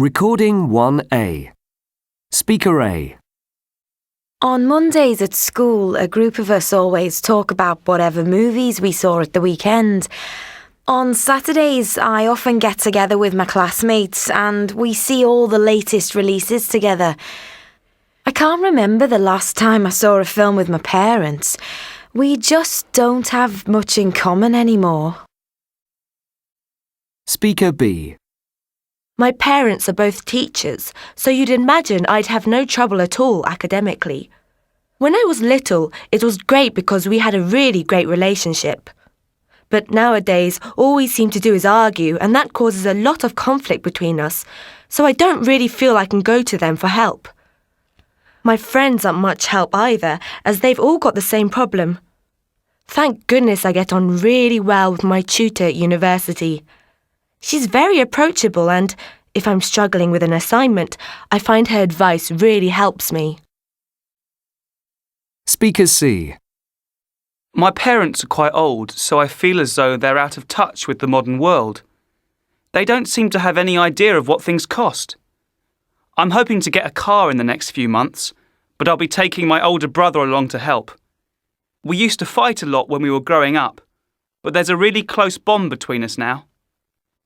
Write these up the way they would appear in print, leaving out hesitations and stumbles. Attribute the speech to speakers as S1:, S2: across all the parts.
S1: Recording 1A. Speaker A.
S2: On Mondays at school, a group of us always talk about whatever movies we saw at the weekend. On Saturdays, I often get together with my classmates and we see all the latest releases together. I can't remember the last time I saw a film with my parents. We just don't have much in common anymore.
S1: Speaker B.
S3: My parents are both teachers, so you'd imagine I'd have no trouble at all academically. When I was little, it was great because we had a really great relationship. But nowadays, all we seem to do is argue, and that causes a lot of conflict between us, so I don't really feel I can go to them for help. My friends aren't much help either, as they've all got the same problem. Thank goodness I get on really well with my tutor at university. She's very approachable and, if I'm struggling with an assignment, I find her advice really helps me.
S1: Speaker C.
S4: My parents are quite old, so I feel as though they're out of touch with the modern world. They don't seem to have any idea of what things cost. I'm hoping to get a car in the next few months, but I'll be taking my older brother along to help. We used to fight a lot when we were growing up, but there's a really close bond between us now.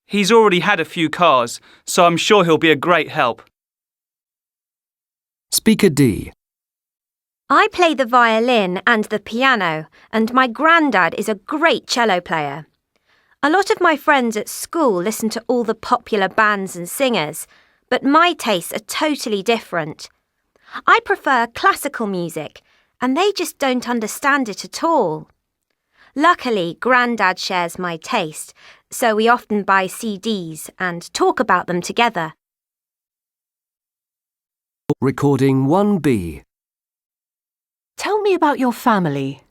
S4: He's already had a few cars, so I'm sure he'll be a great help.
S1: Speaker D.
S5: I play the violin and the piano, and my granddad is a great cello player. A lot of my friends at school listen to all the popular bands and singers, but my tastes are totally different. I prefer classical music, and they just don't understand it at all. Luckily, Grandad shares my taste, so we often buy CDs and talk about them together.
S1: Recording 1B.
S3: Tell me about your family.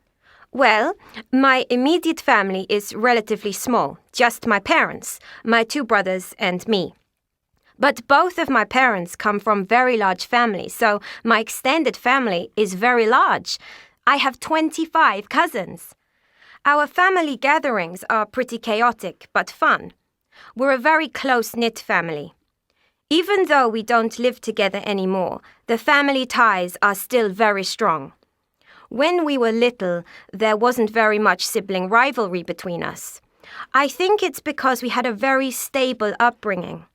S5: Well, my immediate family is relatively small, just my parents, my two brothers and me. But both of my parents come from very large families, so my extended family is very large. I have 25 cousins. Our family gatherings are pretty chaotic, but fun. We're a very close-knit family. Even though we don't live together anymore, the family ties are still very strong. When we were little, there wasn't very much sibling rivalry between us. I think it's because we had a very stable upbringing.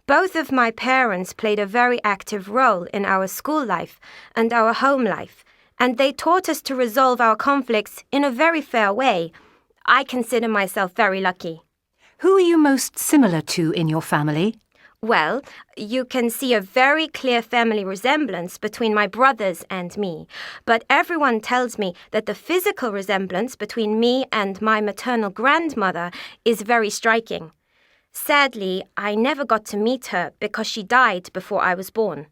S5: Both of my parents played a very active role in our school life and our home life, and they taught us to resolve our conflicts in a very fair way. I consider myself very lucky.
S3: Who are you most similar to in your family?
S5: Well, you can see a very clear family resemblance between my brothers and me, but everyone tells me that the physical resemblance between me and my maternal grandmother is very striking. Sadly, I never got to meet her because she died before I was born.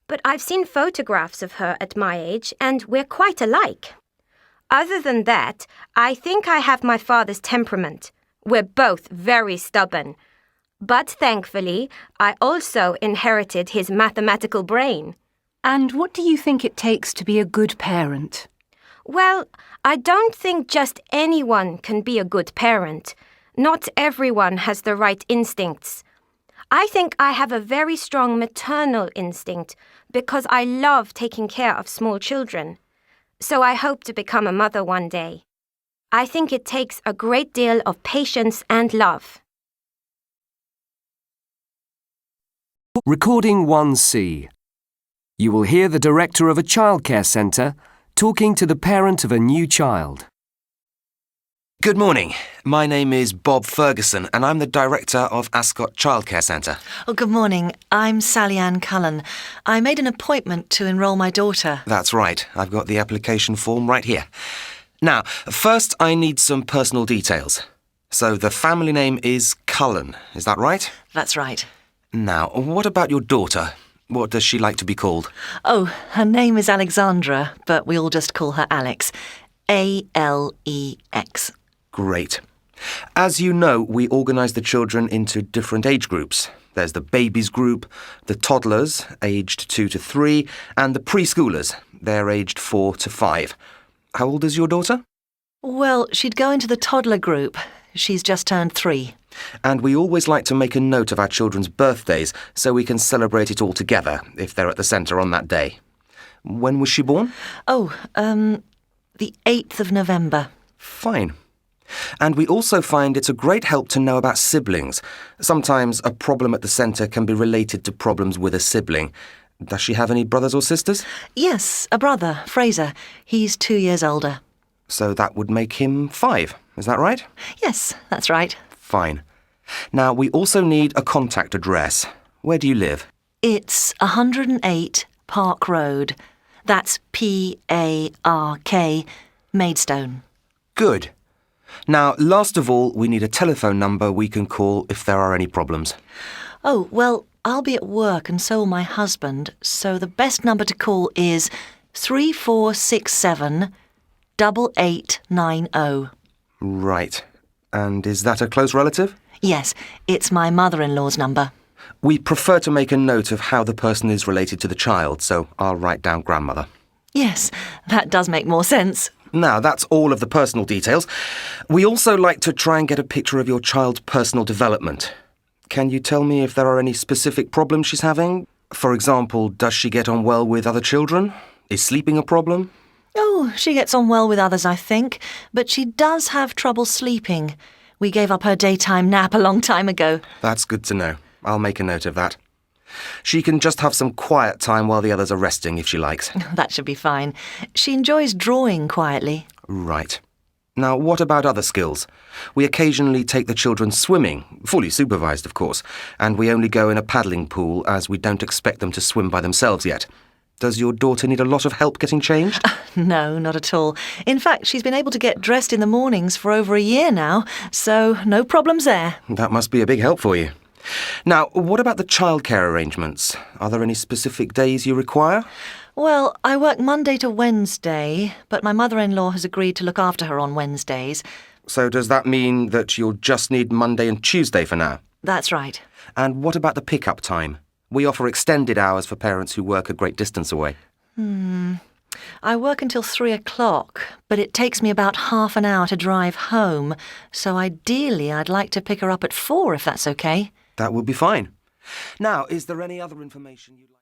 S5: But I've seen photographs of her at my age, and we're quite alike. Other than that, I think I have my father's temperament. We're both very stubborn. But thankfully, I also inherited his mathematical brain.
S3: And what do you think it takes to be a good parent?
S5: Well, I don't think just anyone can be a good parent. Not everyone has the right instincts. I think I have a very strong maternal instinct because I love taking care of small children. So I hope to become a mother one day. I think it takes a great deal of patience and love.
S1: Recording 1C. You will hear the director of a childcare centre talking to the parent of a new child.
S6: Good morning. My name is Bob Ferguson and I'm the director of Ascot Childcare Centre.
S7: Oh, good morning. I'm Sally Ann Cullen. I made an appointment to enrol my daughter.
S6: That's right. I've got the application form right here. Now, first I need some personal details. So the family name is Cullen, is that right?
S7: That's right.
S6: Now, what about your daughter? What does she like to be called?
S7: Oh, her name is Alexandra, but we all just call her Alex. A-L-E-X.
S6: Great. As you know, we organise the children into different age groups. There's the babies group, the toddlers, aged 2 to 3, and the preschoolers. They're aged 4 to 5. How old is your daughter?
S7: Well, she'd go into the toddler group. She's just turned 3.
S6: And we always like to make a note of our children's birthdays so we can celebrate it all together if they're at the centre on that day. When was she born?
S7: Oh, the 8th of November.
S6: Fine. And we also find it's a great help to know about siblings. Sometimes a problem at the centre can be related to problems with a sibling. Does she have any brothers or sisters?
S7: Yes, a brother, Fraser. He's 2 years older.
S6: So that would make him 5, is that right?
S7: Yes, that's right.
S6: Fine. Now, we also need a contact address. Where do you live?
S7: It's 108 Park Road. That's P-A-R-K, Maidstone.
S6: Good. Now, last of all, we need a telephone number we can call if there are any problems.
S7: Oh, well, I'll be at work and so will my husband, so the best number to call is 3467 8890.
S6: Right. And is that a close relative?
S7: Yes, it's my mother-in-law's number.
S6: We prefer to make a note of how the person is related to the child, so I'll write down grandmother.
S7: Yes, that does make more sense.
S6: Now, that's all of the personal details. We also like to try and get a picture of your child's personal development. Can you tell me if there are any specific problems she's having? For example, does she get on well with other children? Is sleeping a problem?
S7: Oh, she gets on well with others, I think, but she does have trouble sleeping. We gave up her daytime nap a long time ago.
S6: That's good to know. I'll make a note of that. She can just have some quiet time while the others are resting if she likes.
S7: That should be fine. She enjoys drawing quietly.
S6: Right. Now, what about other skills? We occasionally take the children swimming, fully supervised, of course, and we only go in a paddling pool as we don't expect them to swim by themselves yet. Does your daughter need a lot of help getting changed?
S7: No, not at all. In fact, she's been able to get dressed in the mornings for over a year now, so no problems there.
S6: That must be a big help for you. Now, what about the childcare arrangements? Are there any specific days you require?
S7: Well, I work Monday to Wednesday, but my mother-in-law has agreed to look after her on Wednesdays.
S6: So does that mean that you'll just need Monday and Tuesday for now?
S7: That's right.
S6: And what about the pick-up time? We offer extended hours for parents who work a great distance away.
S7: I work until 3 o'clock, but it takes me about half an hour to drive home, so ideally I'd like to pick her up at 4 if that's okay.
S6: That would be fine. Now, is there any other information you'd like?